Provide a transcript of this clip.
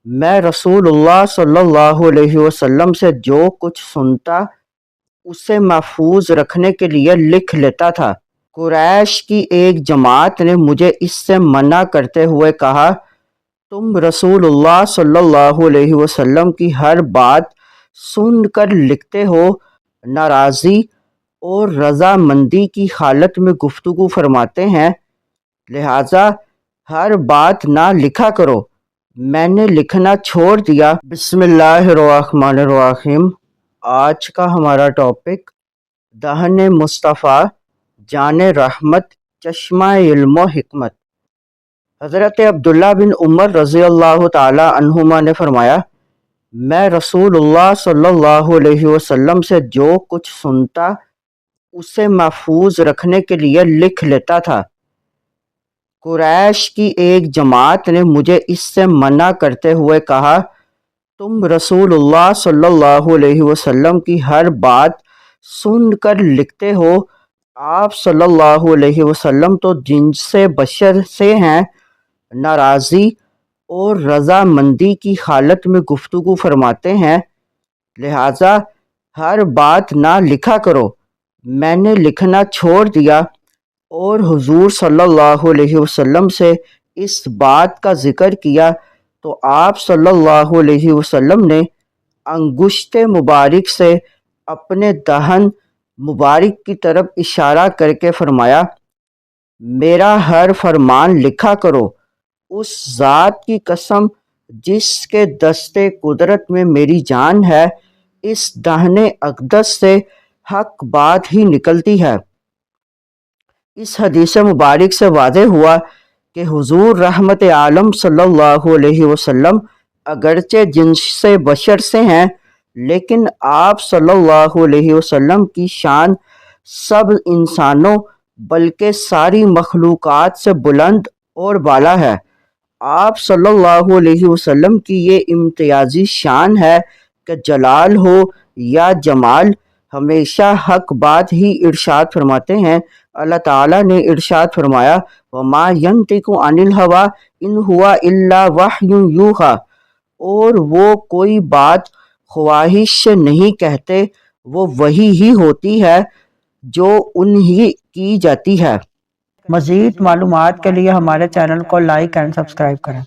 میں رسول اللہ صلی اللہ علیہ وسلم سے جو کچھ سنتا اسے محفوظ رکھنے کے لیے لکھ لیتا تھا۔ قریش کی ایک جماعت نے مجھے اس سے منع کرتے ہوئے کہا، تم رسول اللہ صلی اللہ علیہ وسلم کی ہر بات سن کر لکھتے ہو، ناراضی اور رضامندی کی حالت میں گفتگو فرماتے ہیں، لہٰذا ہر بات نہ لکھا کرو۔ میں نے لکھنا چھوڑ دیا۔ بسم اللہ الرحمن الرحیم۔ آج کا ہمارا ٹاپک دہن مصطفیٰ جان رحمت چشمہ علم و حکمت۔ حضرت عبداللہ بن عمر رضی اللہ تعالی عنہما نے فرمایا، میں رسول اللہ صلی اللہ علیہ وسلم سے جو کچھ سنتا اسے محفوظ رکھنے کے لیے لکھ لیتا تھا۔ قریش کی ایک جماعت نے مجھے اس سے منع کرتے ہوئے کہا، تم رسول اللہ صلی اللہ علیہ وسلم کی ہر بات سن کر لکھتے ہو، آپ صلی اللہ علیہ وسلم تو جنس بشر سے ہیں، ناراضی اور رضامندی کی حالت میں گفتگو فرماتے ہیں، لہٰذا ہر بات نہ لکھا کرو۔ میں نے لکھنا چھوڑ دیا اور حضور صلی اللہ علیہ وسلم سے اس بات کا ذکر کیا تو آپ صلی اللہ علیہ وسلم نے انگشت مبارک سے اپنے دہن مبارک کی طرف اشارہ کر کے فرمایا، میرا ہر فرمان لکھا کرو۔ اس ذات کی قسم جس کے دستے قدرت میں میری جان ہے، اس دہن اقدس سے حق بات ہی نکلتی ہے۔ اس حدیث مبارک سے واضح ہوا کہ حضور رحمت عالم صلی اللہ علیہ وسلم اگرچہ جنس بشر سے ہیں، لیکن آپ صلی اللہ علیہ وسلم کی شان سب انسانوں بلکہ ساری مخلوقات سے بلند اور بالا ہے۔ آپ صلی اللہ علیہ وسلم کی یہ امتیازی شان ہے کہ جلال ہو یا جمال، ہمیشہ حق بات ہی ارشاد فرماتے ہیں۔ اللہ تعالیٰ نے ارشاد فرمایا، وَمَا يَنطِقُ عَنِ الْهَوَىٰ إِنْ هُوَ إِلَّا وَحْيٌ يُوحَىٰ، اور وہ کوئی بات خواہش سے نہیں کہتے، وہ وحی ہی ہوتی ہے جو انہیں کی جاتی ہے۔ مزید معلومات کے لیے ہمارے چینل کو لائک اینڈ سبسکرائب کریں۔